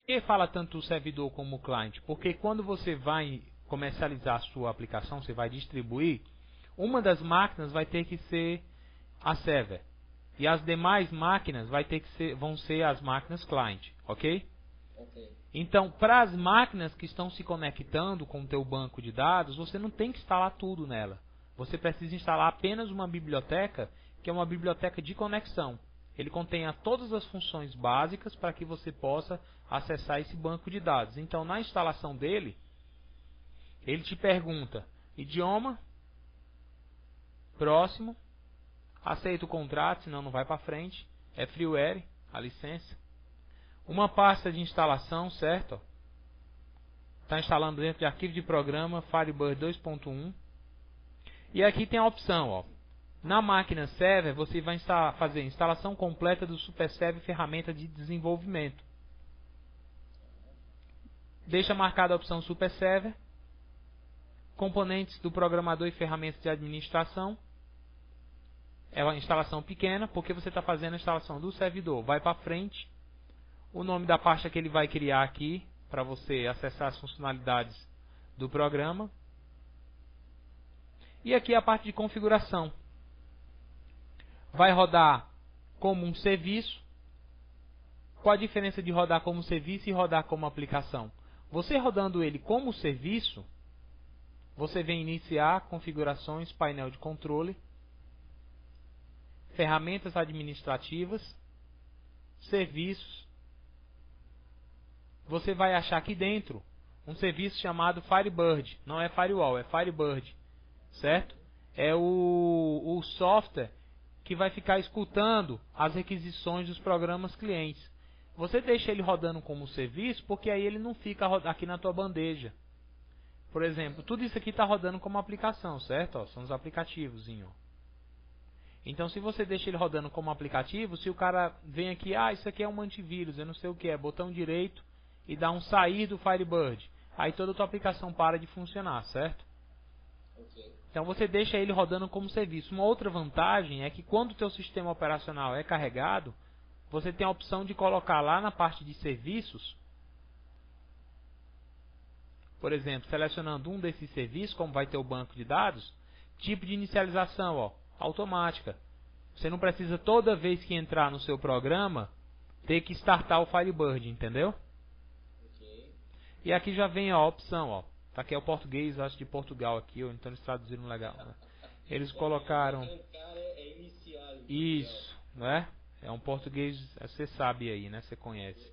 Por que fala tanto o servidor como o cliente? Porque quando você vai comercializar a sua aplicação, você vai distribuir, uma das máquinas vai ter que ser a server. E as demais máquinas vão ser as máquinas client, ok? Ok. Então, para as máquinas que estão se conectando com o teu banco de dados, você não tem que instalar tudo nela. Você precisa instalar apenas uma biblioteca, que é uma biblioteca de conexão. Ele contém todas as funções básicas para que você possa acessar esse banco de dados. Então, na instalação dele, ele te pergunta idioma, próximo, aceita o contrato, senão não vai para frente, é freeware, a licença. Uma pasta de instalação, certo? Está instalando dentro de arquivo de programa Firebird 2.1. E aqui tem a opção, ó. Na máquina server, você vai fazer a instalação completa do SuperServer ferramenta de desenvolvimento. Deixa marcada a opção SuperServer. Componentes do programador e ferramentas de administração. É uma instalação pequena, porque você está fazendo a instalação do servidor. Vai para frente. O nome da pasta que ele vai criar aqui, para você acessar as funcionalidades do programa. E aqui a parte de configuração. Vai rodar como um serviço. Qual a diferença de rodar como serviço e rodar como aplicação? Você rodando ele como serviço, você vem iniciar configurações, painel de controle, ferramentas administrativas, serviços. Você vai achar aqui dentro um serviço chamado Firebird. Não é Firewall, é Firebird. Certo? É o software que vai ficar escutando as requisições dos programas clientes. Você deixa ele rodando como serviço, porque aí ele não fica aqui na tua bandeja. Por exemplo, tudo isso aqui está rodando como aplicação, certo? Ó, são os aplicativos. Então, se você deixa ele rodando como aplicativo, se o cara vem aqui, isso aqui é um antivírus, eu não sei o que é, botão direito e dá um sair do Firebird, aí toda a tua aplicação para de funcionar, certo? Ok. Então você deixa ele rodando como serviço. Uma outra vantagem é que quando o teu sistema operacional é carregado, você tem a opção de colocar lá na parte de serviços, por exemplo, selecionando um desses serviços, como vai ter o banco de dados, tipo de inicialização, ó, automática. Você não precisa toda vez que entrar no seu programa ter que startar o Firebird, entendeu? Ok. E aqui já vem a opção, ó. Tá aqui é o português, acho de Portugal aqui, ou então eles traduziram legal, né? Eles colocaram Iniciar em isso, não é? É um português, você sabe aí, né? Você conhece,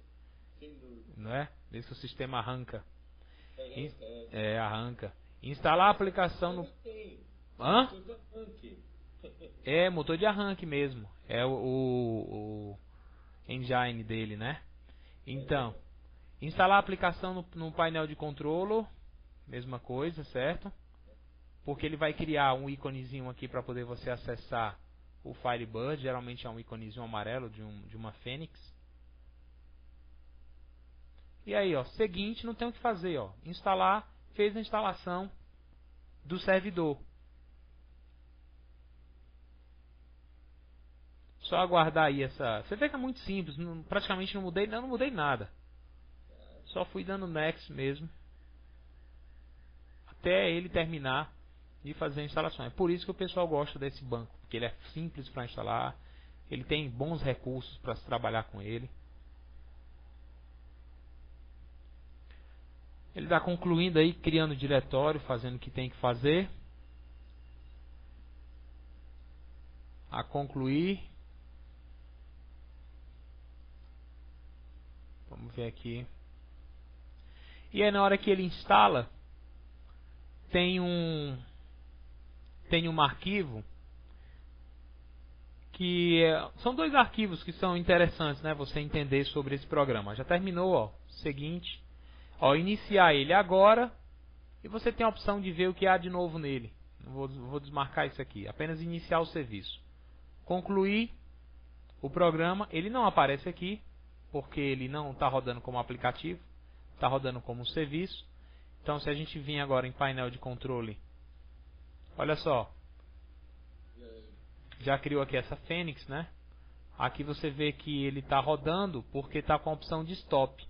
sem dúvida. não é? Vê se o sistema arranca. É. Arranca. Instalar a aplicação no... Hã? É, motor de arranque mesmo. É o engine dele, né? Então, instalar a aplicação no painel de controle, mesma coisa, certo? Porque ele vai criar um íconezinho aqui para poder você acessar o Firebird. Geralmente é um íconezinho amarelo de uma Fênix. E aí, ó, seguinte, não tem o que fazer, ó. Instalar, fez a instalação do servidor. Só aguardar aí essa... Você vê que é muito simples, praticamente não mudei nada. Só fui dando next mesmo. Até ele terminar de fazer a instalação. É por isso que o pessoal gosta desse banco. Porque ele é simples para instalar. Ele tem bons recursos para se trabalhar com ele. Ele está concluindo aí, criando diretório, fazendo o que tem que fazer. A concluir. Vamos ver aqui. E aí na hora que ele instala, tem um arquivo que são dois arquivos que são interessantes, né? Você entender sobre esse programa. Já terminou, ó. Seguinte, ó, iniciar ele agora e você tem a opção de ver o que há de novo nele. Vou desmarcar isso aqui. Apenas iniciar o serviço. Concluir o programa. Ele não aparece aqui porque ele não está rodando como aplicativo. Está rodando como serviço. Então, se a gente vir agora em painel de controle, olha só, já criou aqui essa Fênix, né? Aqui você vê que ele está rodando porque está com a opção de stop.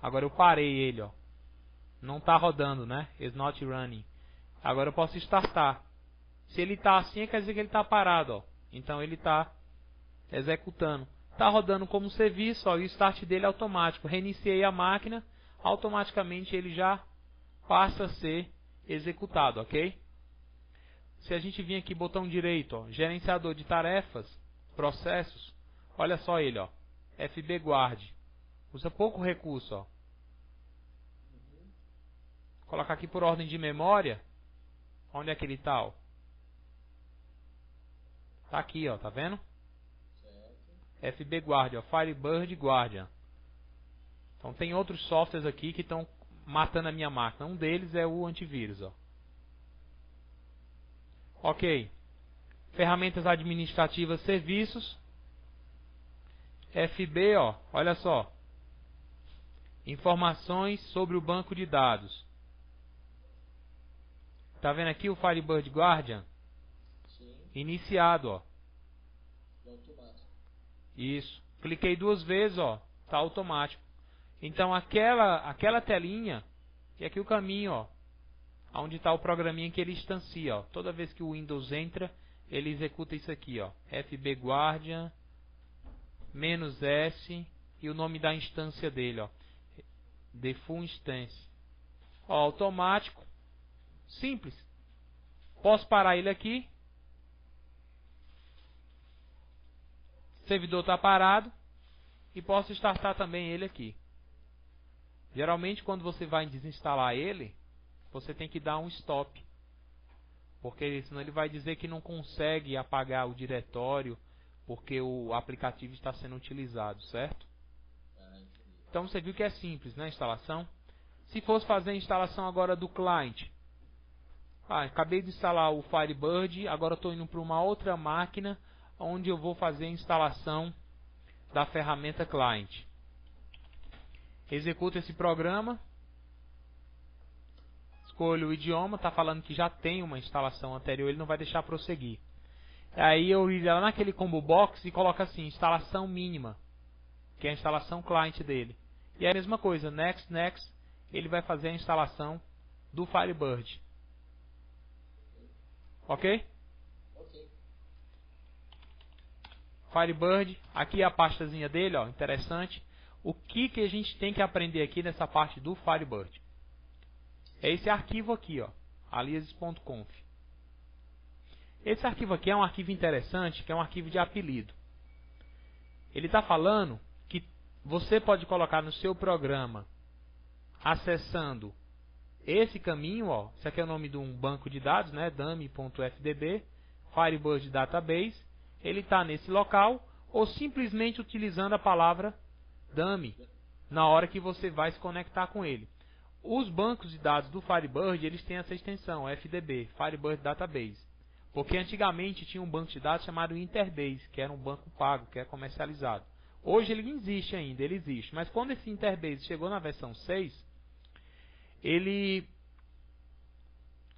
Agora eu parei ele, ó. Não está rodando, né? It's not running. Agora eu posso startar. Se ele está assim, quer dizer que ele está parado, ó. Então ele está executando. Está rodando como serviço, ó, e o start dele é automático. Reiniciei a máquina, automaticamente ele já passa a ser executado, ok? Se a gente vir aqui, botão direito, ó, gerenciador de tarefas, processos, olha só ele, ó, FB Guard. Usa pouco recurso, ó. Colocar aqui por ordem de memória. Onde é que ele está, ó? Tá aqui, ó, tá vendo? FB Guardian, ó, Firebird Guardian. Então tem outros softwares aqui que estão matando a minha máquina. Um deles é o antivírus, ó. Ok. Ferramentas administrativas, serviços. FB, ó, olha só. Informações sobre o banco de dados. Tá vendo aqui o Firebird Guardian? Sim. Iniciado, ó. Automático. Isso. Cliquei 2 vezes, ó. Tá automático. Então aquela telinha e aqui o caminho, ó. Onde está o programinha que ele instancia, ó. Toda vez que o Windows entra, ele executa isso aqui, ó. FB Guardian -S e o nome da instância dele, ó. Default Instance. Ó, automático. Simples. Posso parar ele aqui. O servidor está parado. E posso startar também ele aqui. Geralmente quando você vai desinstalar ele, você tem que dar um stop. Porque senão ele vai dizer que não consegue apagar o diretório porque o aplicativo está sendo utilizado, certo? Então você viu que é simples, né, a instalação? Se fosse fazer a instalação agora do client. Acabei de instalar o Firebird, agora estou indo para uma outra máquina onde eu vou fazer a instalação da ferramenta client. Executo esse programa. Escolho o idioma, está falando que já tem uma instalação anterior, ele não vai deixar prosseguir. Aí eu iria lá naquele combo box e coloco assim, instalação mínima, que é a instalação client dele. E é a mesma coisa, next, next, ele vai fazer a instalação do Firebird. Ok? Ok. Firebird, aqui é a pastazinha dele, ó, interessante. O que a gente tem que aprender aqui nessa parte do Firebird? É esse arquivo aqui, ó, aliases.conf. Esse arquivo aqui é um arquivo interessante, que é um arquivo de apelido. Ele está falando que você pode colocar no seu programa, acessando esse caminho, ó, isso aqui é o nome de um banco de dados, né, dummy.fdb, Firebird Database, ele está nesse local, ou simplesmente utilizando a palavra dummy, na hora que você vai se conectar com ele. Os bancos de dados do Firebird, eles têm essa extensão, FDB, Firebird Database. Porque antigamente tinha um banco de dados chamado Interbase, que era um banco pago, que é comercializado. Hoje ele existe ainda, ele existe. Mas quando esse Interbase chegou na versão 6,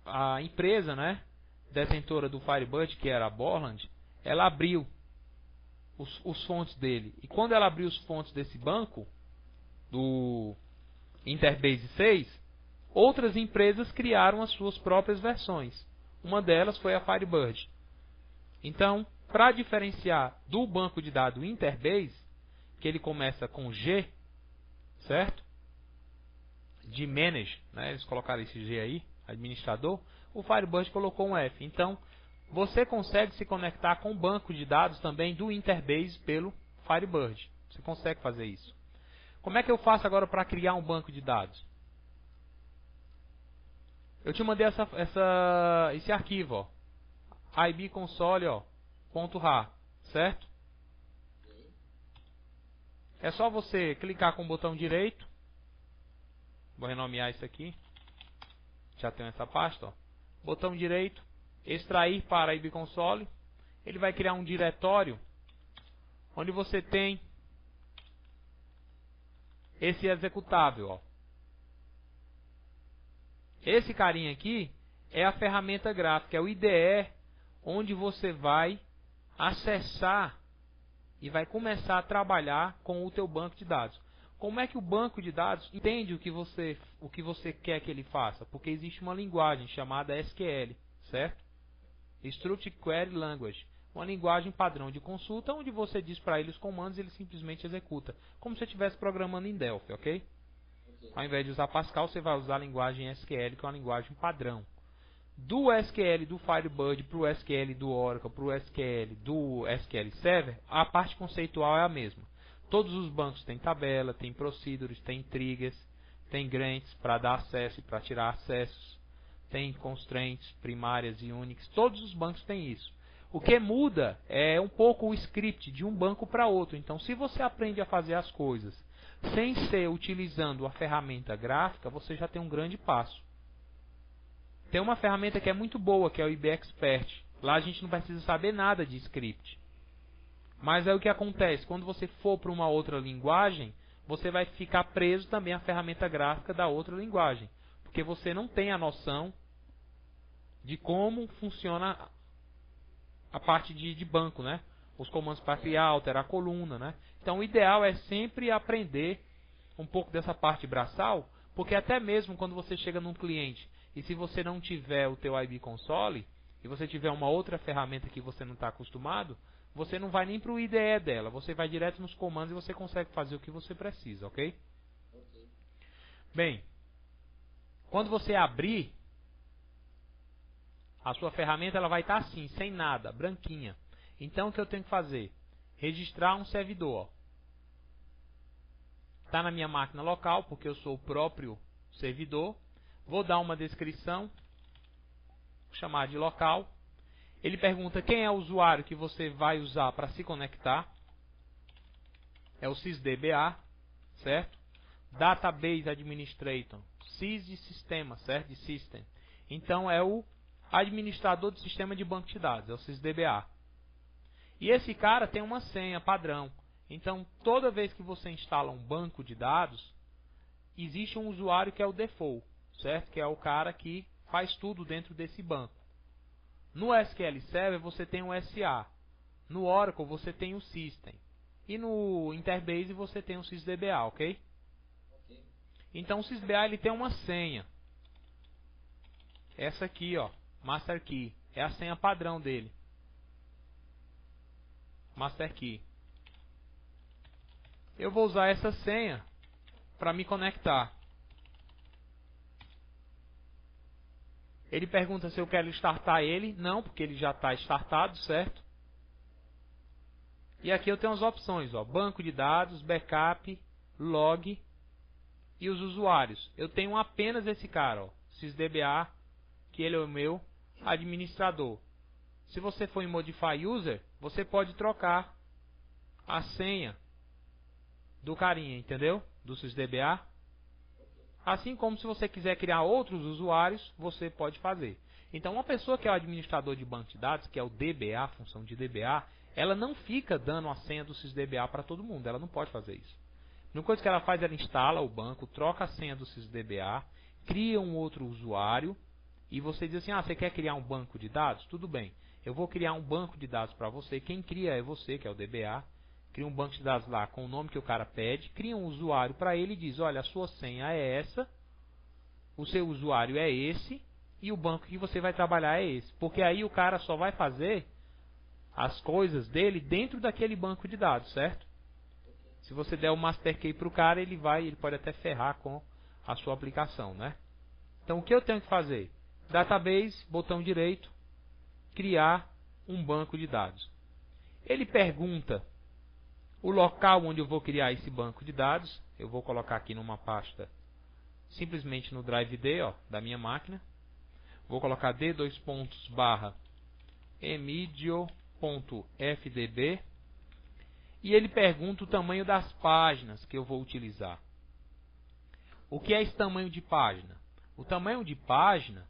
a empresa, né, detentora do Firebird, que era a Borland, ela abriu os fontes dele. E quando ela abriu os fontes desse banco, do Interbase 6, outras empresas criaram as suas próprias versões. Uma delas foi a Firebird. Então, para diferenciar do banco de dados Interbase, que ele começa com G, certo? De Manage, né? Eles colocaram esse G aí, administrador. O Firebird colocou um F. Então, você consegue se conectar com o banco de dados também do Interbase pelo Firebird. Você consegue fazer isso. Como é que eu faço agora para criar um banco de dados? Eu te mandei esse arquivo, ó, ibconsole, ó, .rar, certo? É só você clicar com o botão direito. Vou renomear isso aqui. Já tenho essa pasta, ó. Botão direito, extrair para ibconsole. Ele vai criar um diretório onde você tem esse executável, ó. Esse carinha aqui é a ferramenta gráfica, é o IDE, onde você vai acessar e vai começar a trabalhar com o teu banco de dados. Como é que o banco de dados entende o que você quer que ele faça? Porque existe uma linguagem chamada SQL, certo? Structured Query Language. Uma linguagem padrão de consulta onde você diz para ele os comandos e ele simplesmente executa. Como se você estivesse programando em Delphi, ok? Ao invés de usar Pascal, você vai usar a linguagem SQL, que é uma linguagem padrão. Do SQL do Firebird para o SQL do Oracle, para o SQL do SQL Server, a parte conceitual é a mesma. Todos os bancos têm tabela, tem procedures, tem triggers, tem grants para dar acesso e para tirar acessos, tem constraints primárias e Unix, todos os bancos têm isso. O que muda é um pouco o script de um banco para outro. Então, se você aprende a fazer as coisas sem ser utilizando a ferramenta gráfica, você já tem um grande passo. Tem uma ferramenta que é muito boa, que é o IB Expert. Lá a gente não precisa saber nada de script. Mas é o que acontece, quando você for para uma outra linguagem, você vai ficar preso também à ferramenta gráfica da outra linguagem. Porque você não tem a noção de como funciona a parte de banco, né? Os comandos para criar, alterar a coluna, né? Então o ideal é sempre aprender um pouco dessa parte braçal, porque até mesmo quando você chega num cliente e se você não tiver o teu IB Console e você tiver uma outra ferramenta que você não está acostumado, você não vai nem para o IDE dela, você vai direto nos comandos e você consegue fazer o que você precisa, ok? Bem, quando você abrir a sua ferramenta, ela vai estar assim, sem nada, branquinha. Então o que eu tenho que fazer? Registrar um servidor. Está na minha máquina local, porque eu sou o próprio servidor. Vou dar uma descrição, vou chamar de local. Ele pergunta quem é o usuário que você vai usar para se conectar. É o sysdba, certo? Database Administrator, sys de sistema, certo? De system. Então é o administrador do sistema de banco de dados, é o sysdba. E esse cara tem uma senha padrão. Então toda vez que você instala um banco de dados, existe um usuário que é o default, certo? Que é o cara que faz tudo dentro desse banco. No SQL Server você tem o SA. No Oracle você tem o System. E no Interbase você tem o sysdba, ok? Então o sysdba ele tem uma senha. Essa aqui, ó, Master Key. É a senha padrão dele. Master Key. Eu vou usar essa senha para me conectar. Ele pergunta se eu quero startar ele. Não, porque ele já está startado, certo? E aqui eu tenho as opções, ó, banco de dados, backup, log e os usuários. Eu tenho apenas esse cara, ó, sysdba, que ele é o meu administrador. Se você for em Modify User, você pode trocar a senha do carinha, entendeu? Do sysdba. Assim como se você quiser criar outros usuários, você pode fazer. Então uma pessoa que é o administrador de banco de dados, que é o DBA, a função de DBA, ela não fica dando a senha do sysdba para todo mundo, ela não pode fazer isso. A única coisa que ela faz, ela instala o banco, troca a senha do sysdba, cria um outro usuário, e você diz assim, você quer criar um banco de dados? Tudo bem, eu vou criar um banco de dados para você, quem cria é você, que é o DBA, cria um banco de dados lá com o nome que o cara pede, cria um usuário para ele e diz, olha, a sua senha é essa, o seu usuário é esse, e o banco que você vai trabalhar é esse. Porque aí o cara só vai fazer as coisas dele dentro daquele banco de dados, certo? Se você der o Master Key para o cara, ele pode até ferrar com a sua aplicação, né? Então o que eu tenho que fazer? Database, botão direito, criar um banco de dados. Ele pergunta o local onde eu vou criar esse banco de dados. Eu vou colocar aqui numa pasta, simplesmente no Drive D, ó, da minha máquina. Vou colocar d:/emidio.fdb. E ele pergunta o tamanho das páginas que eu vou utilizar. O que é esse tamanho de página? O tamanho de página,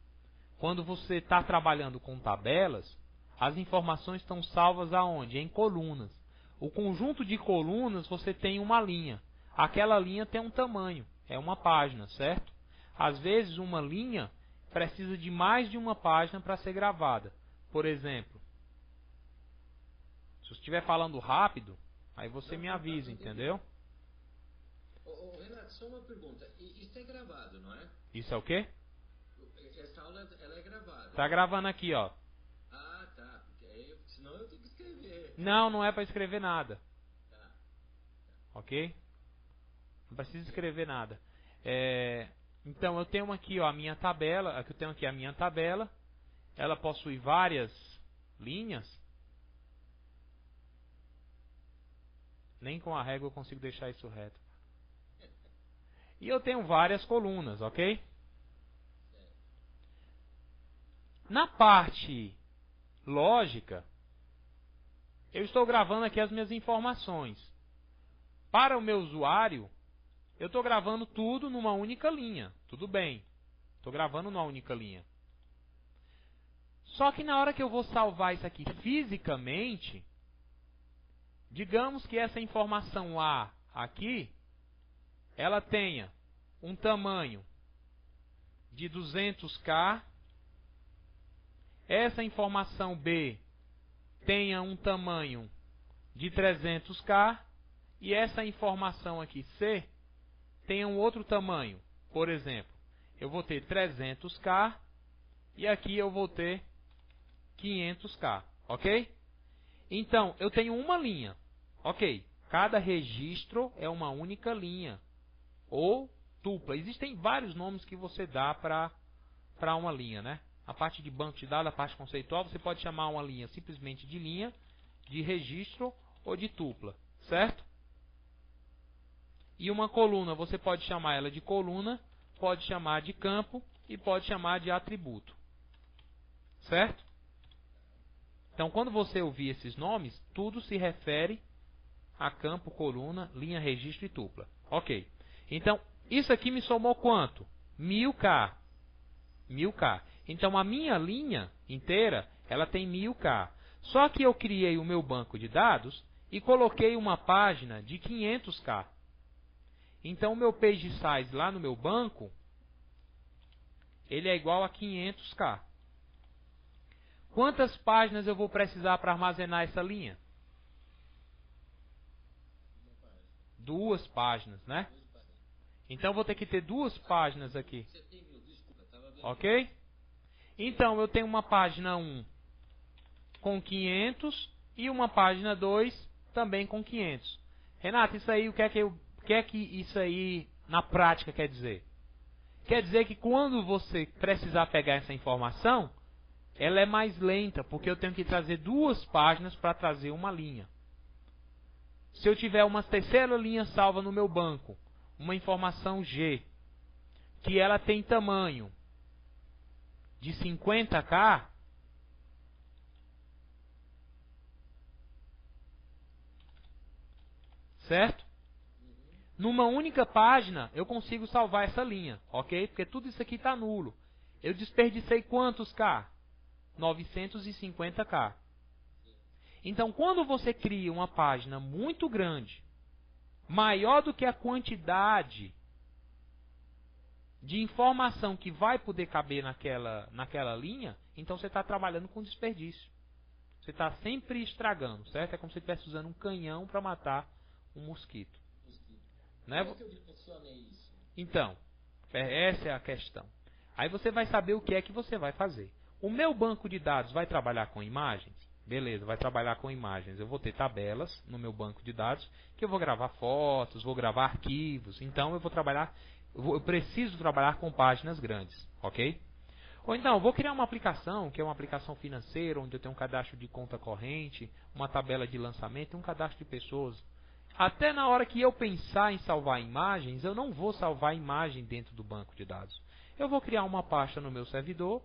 quando você está trabalhando com tabelas, as informações estão salvas aonde? Em colunas. O conjunto de colunas você tem uma linha. Aquela linha tem um tamanho, é uma página, certo? Às vezes uma linha precisa de mais de uma página para ser gravada. Por exemplo, se eu estiver falando rápido, aí você me avisa, entendeu? Renato, só uma pergunta. Isso é gravado, não é? Isso é o quê? Essa aula ela é gravada. Tá gravando aqui, ó. Ah, tá. Porque aí, senão eu tenho que escrever. Não, não é para escrever nada. Tá. Ok? Não precisa escrever nada. Então eu tenho aqui, ó, a minha tabela. Aqui eu tenho aqui a minha tabela. Ela possui várias linhas. Nem com a régua eu consigo deixar isso reto. E eu tenho várias colunas, ok? Na parte lógica, eu estou gravando aqui as minhas informações. Para o meu usuário, eu estou gravando tudo numa única linha. Tudo bem. Estou gravando numa única linha. Só que na hora que eu vou salvar isso aqui fisicamente, digamos que essa informação A aqui, ela tenha um tamanho de 200K, essa informação B tenha um tamanho de 300K e essa informação aqui C tenha um outro tamanho. Por exemplo, eu vou ter 300K e aqui eu vou ter 500K, ok? Então, eu tenho uma linha, ok? Cada registro é uma única linha ou dupla. Existem vários nomes que você dá para uma linha, né? A parte de banco de dados, a parte conceitual, você pode chamar uma linha simplesmente de linha, de registro ou de tupla, certo? E uma coluna, você pode chamar ela de coluna, pode chamar de campo e pode chamar de atributo, certo? Então, quando você ouvir esses nomes, tudo se refere a campo, coluna, linha, registro e tupla. Ok. Então, isso aqui me somou quanto? 1000K. 1000K. Então, a minha linha inteira, ela tem 1000K. Só que eu criei o meu banco de dados e coloquei uma página de 500K. Então, o meu page size lá no meu banco, ele é igual a 500K. Quantas páginas eu vou precisar para armazenar essa linha? 2 páginas, né? Então, eu vou ter que ter 2 páginas aqui. Ok? Então, eu tenho uma página 1 com 500 e uma página 2 também com 500. Renato, isso aí, o que é que isso aí na prática quer dizer? Quer dizer que quando você precisar pegar essa informação, ela é mais lenta, porque eu tenho que trazer 2 páginas para trazer uma linha. Se eu tiver uma terceira linha salva no meu banco, uma informação G, que ela tem tamanho de 50K, certo? Numa única página, eu consigo salvar essa linha, ok? Porque tudo isso aqui está nulo. Eu desperdicei quantos K? 950K. Então, quando você cria uma página muito grande, maior do que a quantidade de informação que vai poder caber naquela linha, então você está trabalhando com desperdício. Você está sempre estragando, certo? É como se você estivesse usando um canhão para matar um mosquito. Né? Como é que eu dimensionei isso? Então, essa é a questão. Aí você vai saber o que é que você vai fazer. O meu banco de dados vai trabalhar com imagens? Beleza, vai trabalhar com imagens. Eu vou ter tabelas no meu banco de dados que eu vou gravar fotos, vou gravar arquivos. Então eu preciso trabalhar com páginas grandes, ok? Ou então, eu vou criar uma aplicação, que é uma aplicação financeira, onde eu tenho um cadastro de conta corrente, uma tabela de lançamento e um cadastro de pessoas. Até na hora que eu pensar em salvar imagens, eu não vou salvar a imagem dentro do banco de dados. Eu vou criar uma pasta no meu servidor,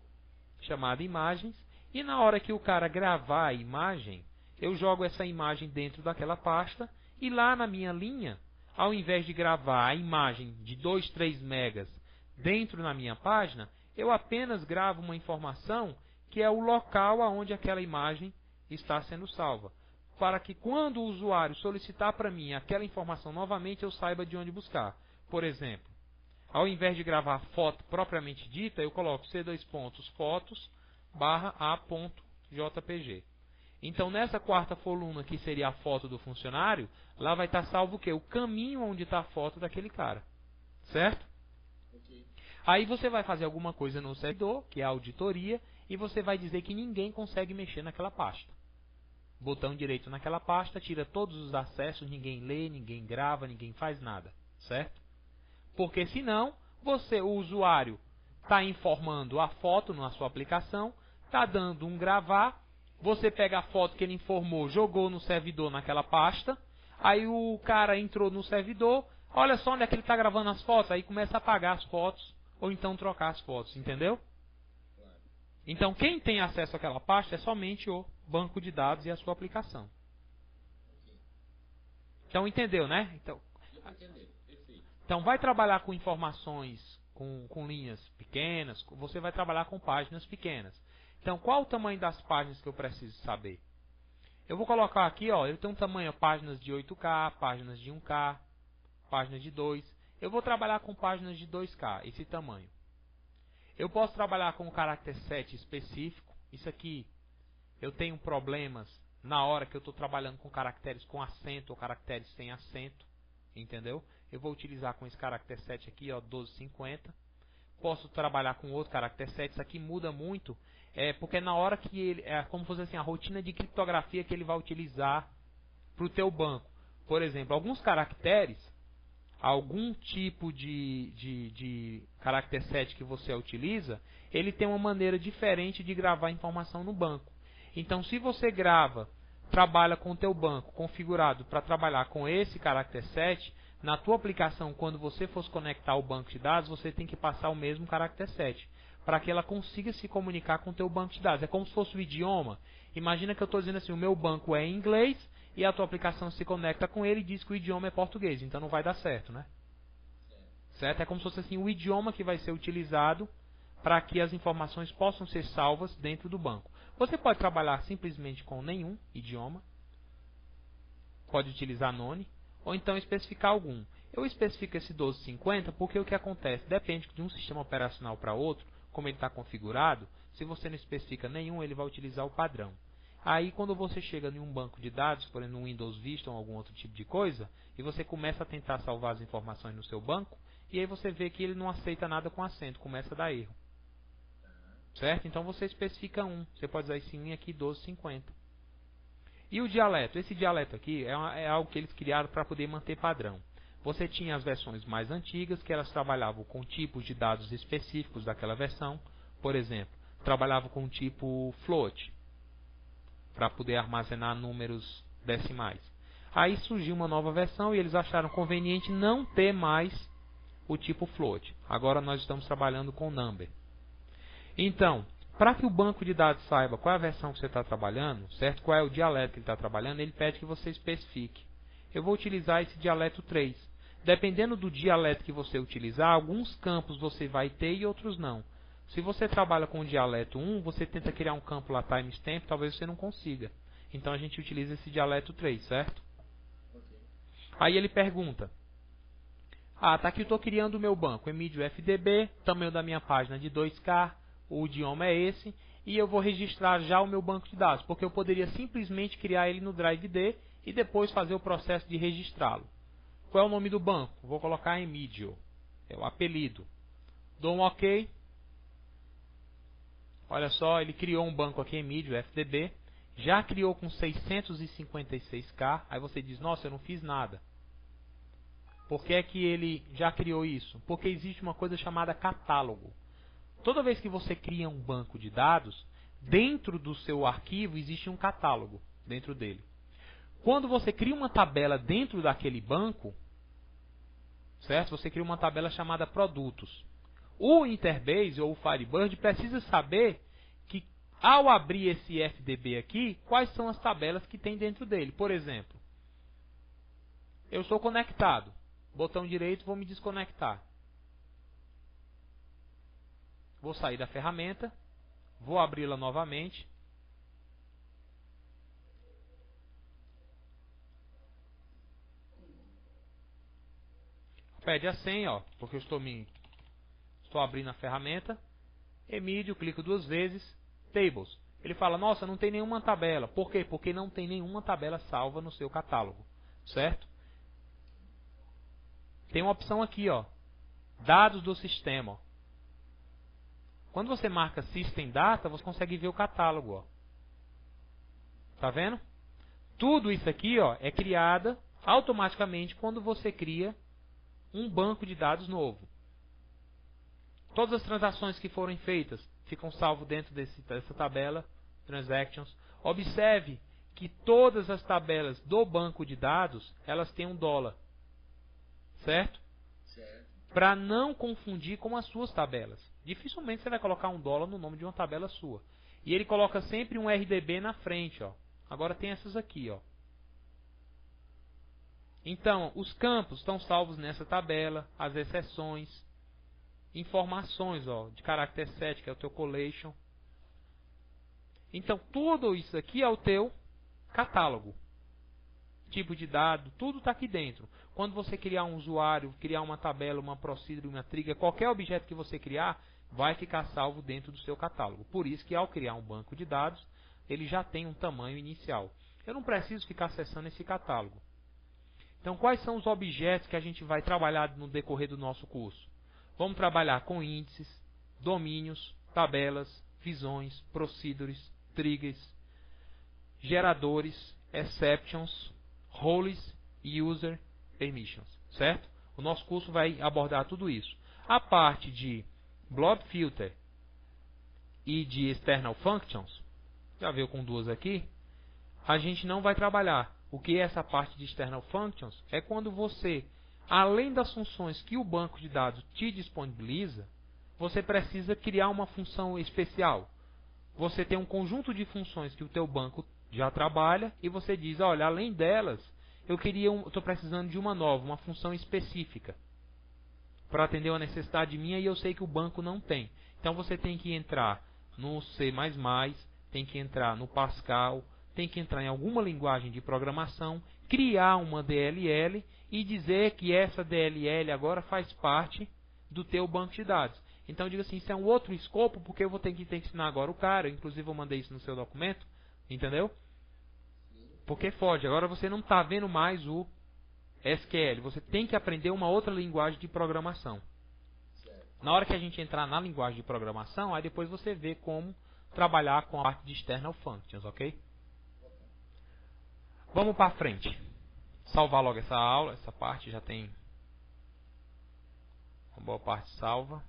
chamada imagens, e na hora que o cara gravar a imagem, eu jogo essa imagem dentro daquela pasta, e lá na minha linha, ao invés de gravar a imagem de 2, 3 megas dentro na minha página, eu apenas gravo uma informação que é o local aonde aquela imagem está sendo salva, para que quando o usuário solicitar para mim aquela informação novamente, eu saiba de onde buscar. Por exemplo, ao invés de gravar foto propriamente dita, eu coloco C2 pontos fotos /a.jpg. Então, nessa quarta coluna, que seria a foto do funcionário, lá vai estar salvo o quê? O caminho onde está a foto daquele cara. Certo? Ok. Aí você vai fazer alguma coisa no servidor, que é a auditoria, e você vai dizer que ninguém consegue mexer naquela pasta. Botão direito naquela pasta, tira todos os acessos, ninguém lê, ninguém grava, ninguém faz nada. Certo? Porque senão, o usuário está informando a foto na sua aplicação, está dando um gravar, você pega a foto que ele informou, jogou no servidor naquela pasta, aí o cara entrou no servidor, olha só onde é que ele está gravando as fotos, aí começa a apagar as fotos, ou então trocar as fotos, entendeu? Claro. Então quem tem acesso àquela pasta é somente o banco de dados e a sua aplicação. Ok. Então entendeu, né? Então, Deu pra entender. Perfeito. Então, vai trabalhar com informações, com linhas pequenas, você vai trabalhar com páginas pequenas. Então, qual o tamanho das páginas que eu preciso saber? Eu vou colocar aqui, ó, eu tenho um tamanho, páginas de 8K, páginas de 1K, páginas de 2. Eu vou trabalhar com páginas de 2K, esse tamanho. Eu posso trabalhar com um caractere 7 específico. Isso aqui, eu tenho problemas na hora que eu estou trabalhando com caracteres com acento ou caracteres sem acento. Entendeu? Eu vou utilizar com esse caractere 7 aqui, ó, 1250. Posso trabalhar com outro caractere 7. Isso aqui muda muito, porque na hora que ele, é como se fosse assim, a rotina de criptografia que ele vai utilizar para o teu banco. Por exemplo, alguns caracteres, algum tipo de caractere 7 que você utiliza, ele tem uma maneira diferente de gravar informação no banco. Então, se você trabalha com o teu banco configurado para trabalhar com esse caractere 7, na tua aplicação, quando você for se conectar ao banco de dados, você tem que passar o mesmo caractere 7, para que ela consiga se comunicar com o teu banco de dados. É como se fosse o idioma. Imagina que eu estou dizendo assim, o meu banco é em inglês, e a tua aplicação se conecta com ele e diz que o idioma é português, então não vai dar certo, né? Certo? É como se fosse assim, o idioma que vai ser utilizado para que as informações possam ser salvas dentro do banco. Você pode trabalhar simplesmente com nenhum idioma, pode utilizar None, ou então especificar algum. Eu especifico esse 1250 porque o que acontece, depende de um sistema operacional para outro, como ele está configurado, se você não especifica nenhum, ele vai utilizar o padrão. Aí quando você chega em um banco de dados, por exemplo, no Windows Vista ou algum outro tipo de coisa, e você começa a tentar salvar as informações no seu banco, e aí você vê que ele não aceita nada com acento, começa a dar erro. Certo? Então você especifica um. Você pode usar esse um aqui, 1250. E o dialeto? Esse dialeto aqui é algo que eles criaram para poder manter padrão. Você tinha as versões mais antigas, que elas trabalhavam com tipos de dados específicos daquela versão. Por exemplo, trabalhavam com o tipo float, para poder armazenar números decimais. Aí surgiu uma nova versão e eles acharam conveniente não ter mais o tipo float. Agora nós estamos trabalhando com number. Então, para que o banco de dados saiba qual é a versão que você está trabalhando, certo? Qual é o dialeto que ele está trabalhando, ele pede que você especifique. Eu vou utilizar esse dialeto 3. Dependendo do dialeto que você utilizar, alguns campos você vai ter e outros não. Se você trabalha com o dialeto 1, você tenta criar um campo lá timestamp, talvez você não consiga. Então a gente utiliza esse dialeto 3, certo? Ok. Aí ele pergunta: tá aqui, eu estou criando o meu banco, Emidio FDB, tamanho da minha página de 2K, o idioma é esse, e eu vou registrar já o meu banco de dados, porque eu poderia simplesmente criar ele no Drive D e depois fazer o processo de registrá-lo. Qual é o nome do banco? Vou colocar Emidio, é o apelido. Dou um OK. Olha só, ele criou um banco aqui, Emidio FDB, já criou com 656K, aí você diz, nossa, eu não fiz nada. Por que é que ele já criou isso? Porque existe uma coisa chamada catálogo. Toda vez que você cria um banco de dados, dentro do seu arquivo existe um catálogo dentro dele. Quando você cria uma tabela dentro daquele banco, certo? Você cria uma tabela chamada produtos. O Interbase ou o Firebird precisa saber que ao abrir esse FDB aqui, quais são as tabelas que tem dentro dele. Por exemplo, eu sou conectado. Botão direito, vou me desconectar. Vou sair da ferramenta, vou abri-la novamente. Pede a senha, ó, porque eu estou abrindo a ferramenta. Emidio, clico 2 vezes. Tables. Ele fala, nossa, não tem nenhuma tabela. Por quê? Porque não tem nenhuma tabela salva no seu catálogo, certo? Tem uma opção aqui, ó, dados do sistema. Ó. Quando você marca System Data, você consegue ver o catálogo, ó. Tá vendo? Tudo isso aqui, ó, é criada automaticamente quando você cria um banco de dados novo. Todas as transações que forem feitas ficam salvas dentro dessa tabela, Transactions. Observe que todas as tabelas do banco de dados, elas têm $1, certo? Certo. Para não confundir com as suas tabelas. Dificilmente você vai colocar $1 no nome de uma tabela sua. E ele coloca sempre um RDB na frente, ó. Agora tem essas aqui, ó. Então, os campos estão salvos nessa tabela, as exceções, informações, ó, de caráter 7, que é o teu collation. Então, tudo isso aqui é o teu catálogo. Tipo de dado, tudo está aqui dentro. Quando você criar um usuário, criar uma tabela, uma procedure, uma trigger, qualquer objeto que você criar, vai ficar salvo dentro do seu catálogo. Por isso que ao criar um banco de dados, ele já tem um tamanho inicial. Eu não preciso ficar acessando esse catálogo. Então, quais são os objetos que a gente vai trabalhar no decorrer do nosso curso? Vamos trabalhar com índices, domínios, tabelas, visões, procedures, triggers, geradores, exceptions, roles e user permissions, certo? O nosso curso vai abordar tudo isso. A parte de blob filter e de external functions, já veio com duas aqui, a gente não vai trabalhar. O que é essa parte de external functions? É quando você, além das funções que o banco de dados te disponibiliza, você precisa criar uma função especial. Você tem um conjunto de funções que o teu banco já trabalha e você diz, olha, além delas, eu estou precisando de uma nova, uma função específica para atender uma necessidade minha e eu sei que o banco não tem. Então você tem que entrar no C++, tem que entrar no Pascal, tem que entrar em alguma linguagem de programação, criar uma DLL e dizer que essa DLL agora faz parte do teu banco de dados. Então eu digo assim, isso é um outro escopo, porque eu vou ter que ensinar agora o cara, inclusive eu mandei isso no seu documento, entendeu? Porque foge, agora você não está vendo mais o SQL, você tem que aprender uma outra linguagem de programação. Na hora que a gente entrar na linguagem de programação, aí depois você vê como trabalhar com a parte de external functions, ok? Vamos para frente. Salvar logo essa aula, essa parte já tem uma boa parte salva.